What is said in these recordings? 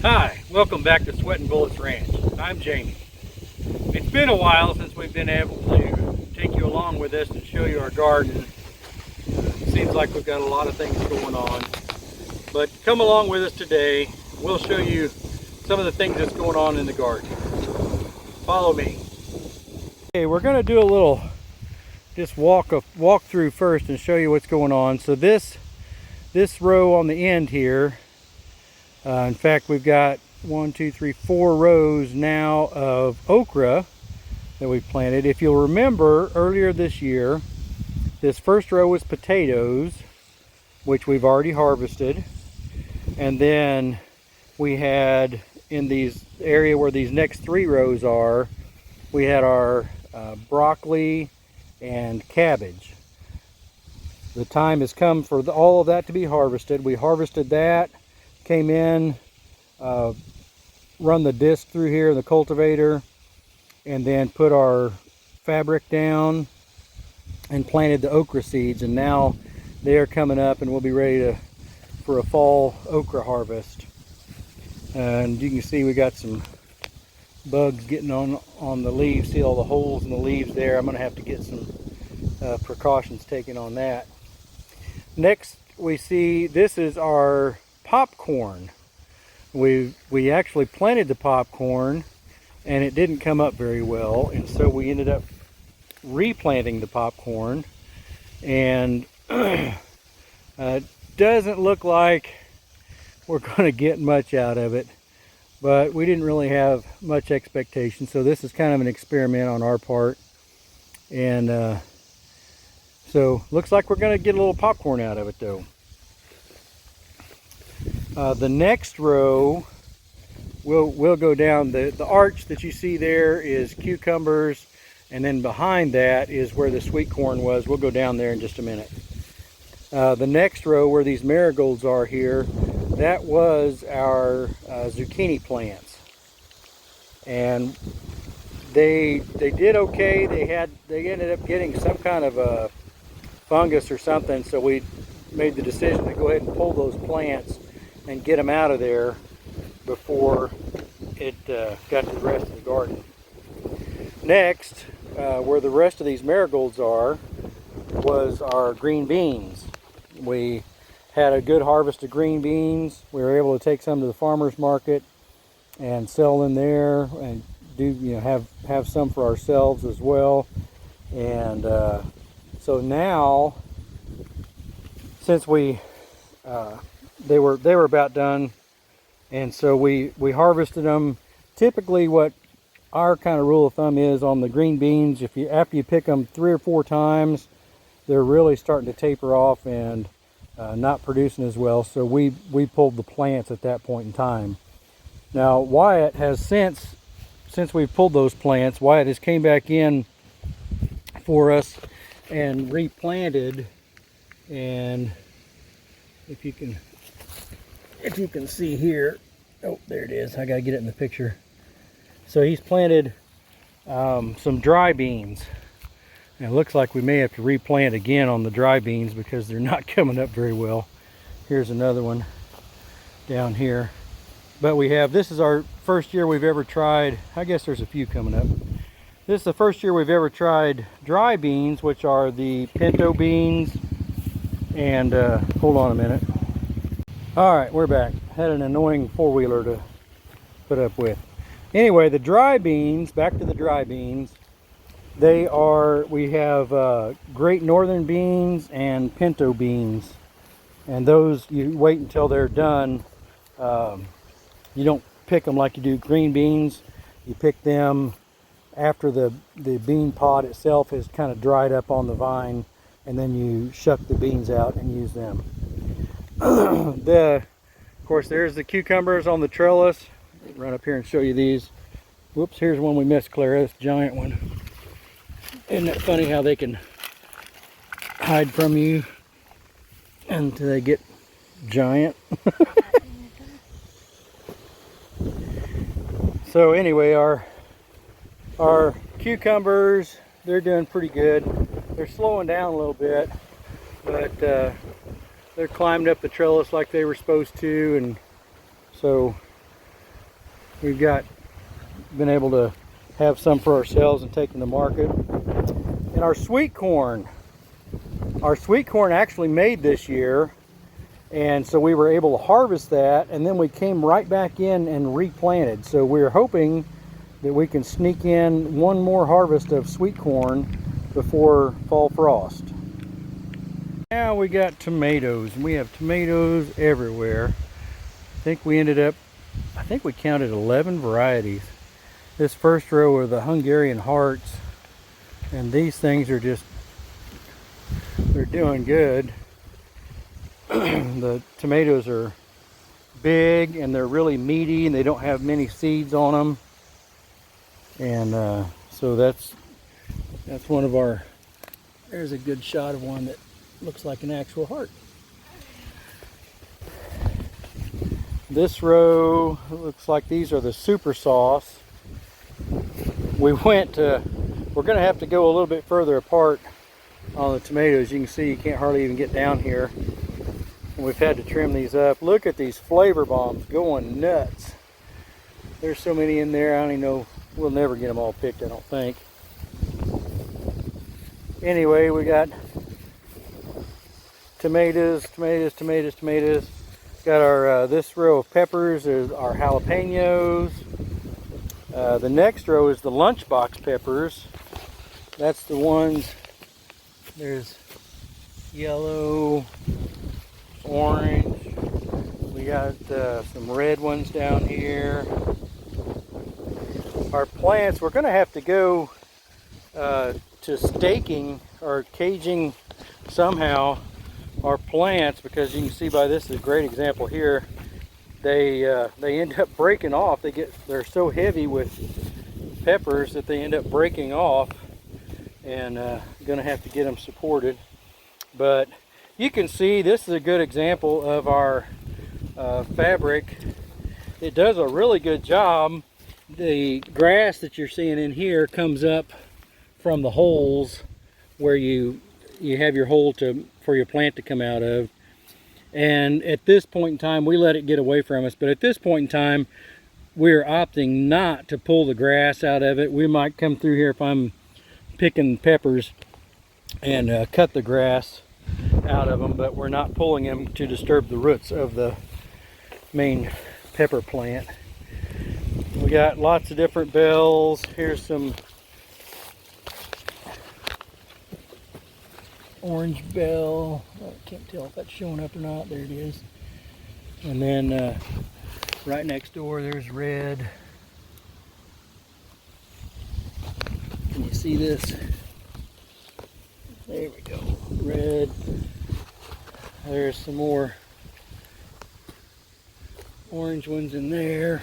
Hi, welcome back to SweatNBullets Ranch. I'm Jamie. It's been a while since we've been able to take you along with us and show you our garden. It seems like we've got a lot of things going on, but come along with us today. We'll show you some of the things that's going on in the garden. Follow me. Okay, we're going to do a little just walk through first and show you what's going on. So this row on the end here, in fact, we've got 4 rows now of okra that we've planted. If you'll remember, earlier this year, this first row was potatoes, which we've already harvested. And then we had, in these area where these next 3 rows are, we had our broccoli and cabbage. The time has come for all of that to be harvested. We harvested that, came in, run the disc through here in the cultivator, and then put our fabric down and planted the okra seeds, and now they are coming up and we'll be ready for a fall okra harvest. And you can see we got some bugs getting on the leaves. See all the holes in the leaves there. I'm going to have to get some precautions taken on that. Next we see this is our popcorn. We actually planted the popcorn and it didn't come up very well, and so we ended up replanting the popcorn, and it doesn't look like we're going to get much out of it, but we didn't really have much expectation, so this is kind of an experiment on our part. And so looks like we're going to get a little popcorn out of it though. The next row, we'll go down. The arch that you see there is cucumbers, and then behind that is where the sweet corn was. We'll go down there in just a minute. The next row, where these marigolds are here, that was our zucchini plants, and they did okay. They ended up getting some kind of a fungus or something, so we made the decision to go ahead and pull those plants and get them out of there before it got to the rest of the garden. Next, where the rest of these marigolds are, was our green beans. We had a good harvest of green beans. We were able to take some to the farmer's market and sell them there, and do have some for ourselves as well. And so now, since they were about done, and so we harvested them. Typically, what our kind of rule of thumb is on the green beans, after you pick them 3 or 4 times, they're really starting to taper off and not producing as well. So we pulled the plants at that point in time. Now Wyatt has since we've pulled those plants, Wyatt has came back in for us and replanted. And if you can see here, oh, there it is. I gotta get it in the picture. So he's planted some dry beans. And it looks like we may have to replant again on the dry beans because they're not coming up very well. Here's another one down here. But this is our first year we've ever tried, I guess there's a few coming up. This is the first year we've ever tried dry beans, which are the pinto beans. And hold on a minute. All right, we're back. Had an annoying four-wheeler to put up with. Anyway, the dry beans, back to the dry beans. We have Great Northern beans and pinto beans. And those, you wait until they're done. You don't pick them like you do green beans. You pick them after the bean pod itself has kind of dried up on the vine, and then you shuck the beans out and use them. Of course, there's the cucumbers on the trellis. Run up here and show you these. Whoops, here's one we missed, Clara. This giant one. Isn't it funny how they can hide from you until they get giant? So anyway, our cucumbers, they're doing pretty good. They're slowing down a little bit, but they're climbing up the trellis like they were supposed to, and so we've been able to have some for ourselves and take in the market. And our sweet corn actually made this year, and so we were able to harvest that, and then we came right back in and replanted. So we're hoping that we can sneak in one more harvest of sweet corn before fall frost. Now we got tomatoes, and we have tomatoes everywhere. I think we counted 11 varieties. This first row are the Hungarian hearts, and these things are they're doing good. The tomatoes are big and they're really meaty, and they don't have many seeds on them. And so that's one of our, there's a good shot of one that looks like an actual heart. This row looks like these are the super sauce. We're going to have to go a little bit further apart on the tomatoes. You can see you can't hardly even get down here. And we've had to trim these up. Look at these flavor bombs going nuts. There's so many in there, I don't even know, we'll never get them all picked, I don't think. Anyway, we got tomatoes. Got our this row of peppers is our jalapenos. The next row is the lunchbox peppers. That's the ones, there's yellow, orange. We got some red ones down here. Our plants, we're going to have to go to staking or caging somehow our plants, because you can see by this is a great example here. They end up breaking off. They're so heavy with peppers that they end up breaking off, and gonna have to get them supported. But you can see this is a good example of our fabric. It does a really good job. The grass that you're seeing in here comes up from the holes where you have your hole for your plant to come out of. And at this point in time, we let it get away from us. But at this point in time, we're opting not to pull the grass out of it. We might come through here if I'm picking peppers and cut the grass out of them, but we're not pulling them to disturb the roots of the main pepper plant. We got lots of different bells. Here's some orange bell. I can't tell if that's showing up or not. There it is. And then right next door there's red. Can you see this? There we go. Red. There's some more orange ones in there.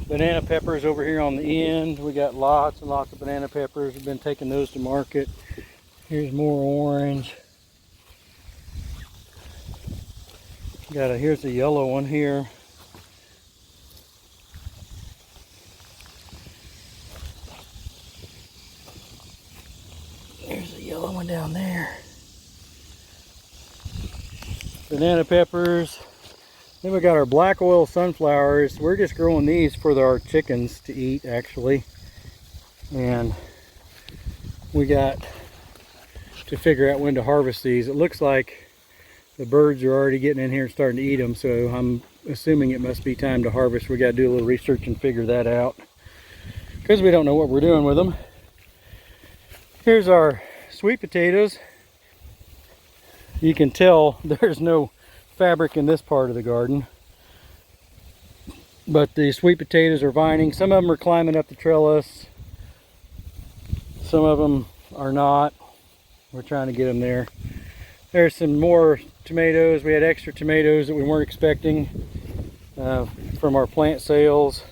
Banana peppers over here on the end. We got lots and lots of banana peppers. We've been taking those to market. Here's more orange. Here's a yellow one here. There's a yellow one down there. Banana peppers. Then we got our black oil sunflowers. We're just growing these for our chickens to eat, actually. And we got to figure out when to harvest these. It looks like the birds are already getting in here and starting to eat them, so I'm assuming it must be time to harvest. We got to do a little research and figure that out, because we don't know what we're doing with them. Here's our sweet potatoes. You can tell there's no fabric in this part of the garden, but the sweet potatoes are vining. Some of them are climbing up the trellis, some of them are not. We're trying to get them there. There's some more tomatoes. We had extra tomatoes that we weren't expecting from our plant sales.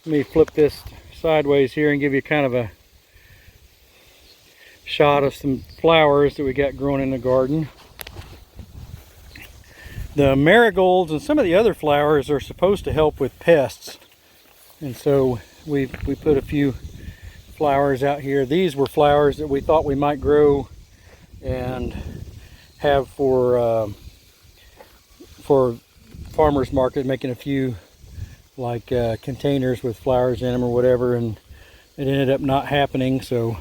Let me flip this sideways here and give you kind of a shot of some flowers that we got growing in the garden. The marigolds and some of the other flowers are supposed to help with pests, and so we put a few flowers out here. These were flowers that we thought we might grow and have for for farmers market, making a few like containers with flowers in them or whatever, and it ended up not happening. So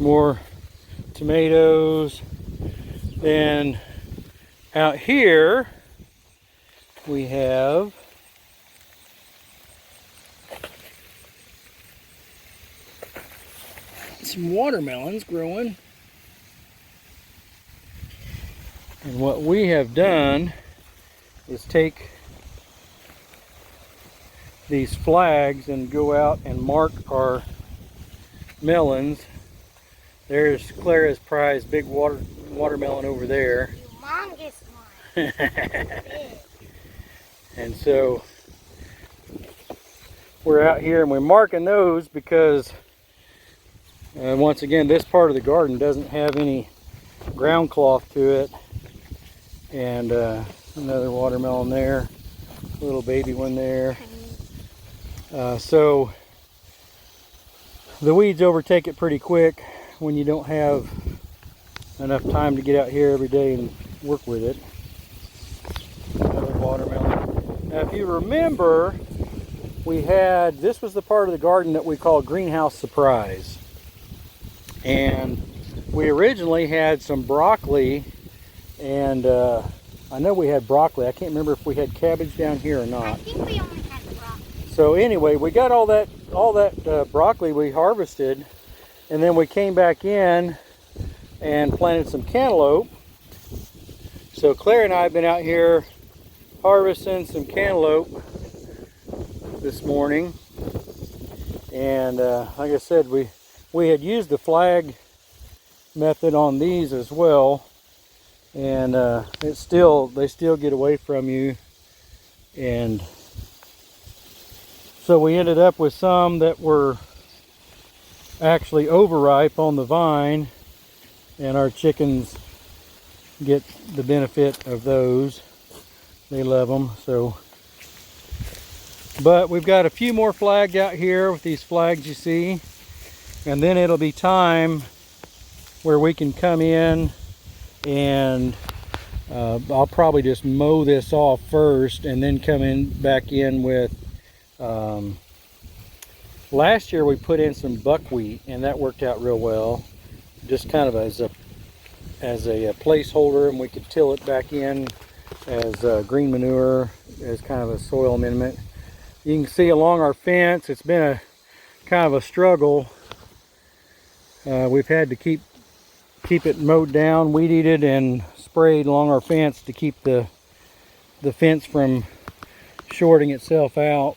more tomatoes. Then out here we have some watermelons growing. And what we have done is take these flags and go out and mark our melons. There's Clara's prize big watermelon over there. Humongous one. And so we're out here and we're marking those because once again, this part of the garden doesn't have any ground cloth to it. And another watermelon there, a little baby one there. So the weeds overtake it pretty quick when you don't have enough time to get out here every day and work with it. Another watermelon. Now if you remember, this was the part of the garden that we call Greenhouse Surprise. And we originally had some broccoli, and I know we had broccoli. I can't remember if we had cabbage down here or not. I think we only had broccoli. So anyway, we got all that broccoli we harvested, and then we came back in and planted some cantaloupe. So Claire and I have been out here harvesting some cantaloupe this morning, and like I said, we had used the flag method on these as well, and they still get away from you. And so we ended up with some that were actually overripe on the vine, and our chickens get the benefit of those. They love them. So, but we've got a few more flags out here with these flags you see, and then it'll be time where we can come in and I'll probably just mow this off first and then come back in with last year we put in some buckwheat, and that worked out real well, just kind of as a placeholder, and we could till it back in as green manure, as kind of a soil amendment. You can see along our fence it's been a kind of a struggle. We've had to keep it mowed down, weed eated, and sprayed along our fence to keep the fence from shorting itself out.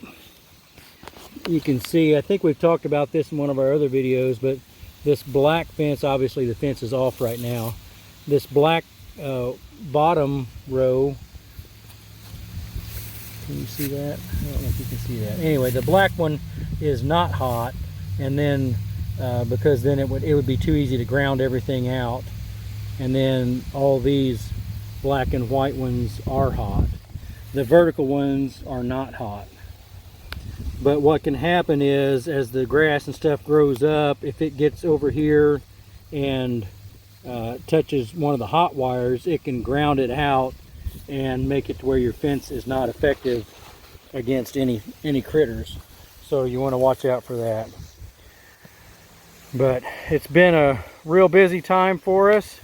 You can see, I think we've talked about this in one of our other videos, but this black fence, obviously the fence is off right now. This black bottom row, can you see that? I don't know if you can see that. Anyway, the black one is not hot, and then because then it would be too easy to ground everything out. And then all these black and white ones are hot. The vertical ones are not hot. But what can happen is, as the grass and stuff grows up, if it gets over here and touches one of the hot wires, it can ground it out and make it to where your fence is not effective against any critters. So you want to watch out for that. But it's been a real busy time for us.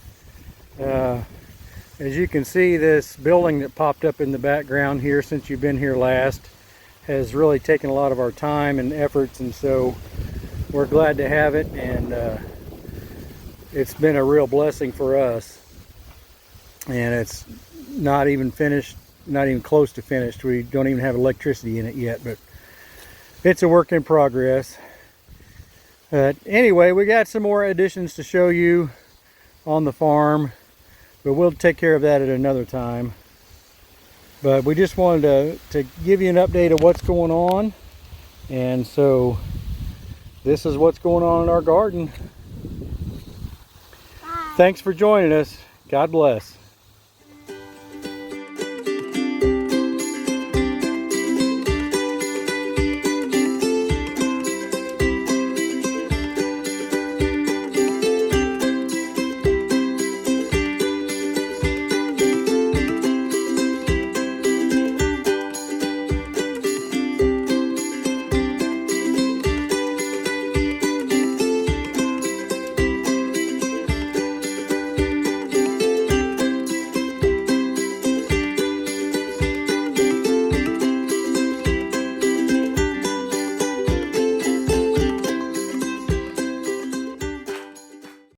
As you can see, this building that popped up in the background here since you've been here last has really taken a lot of our time and efforts, and so we're glad to have it, and it's been a real blessing for us. And it's not even finished, not even close to finished. We don't even have electricity in it yet, but it's a work in progress. Anyway, we got some more additions to show you on the farm, but we'll take care of that at another time. But we just wanted to give you an update of what's going on. And so this is what's going on in our garden. Bye. Thanks for joining us. God bless.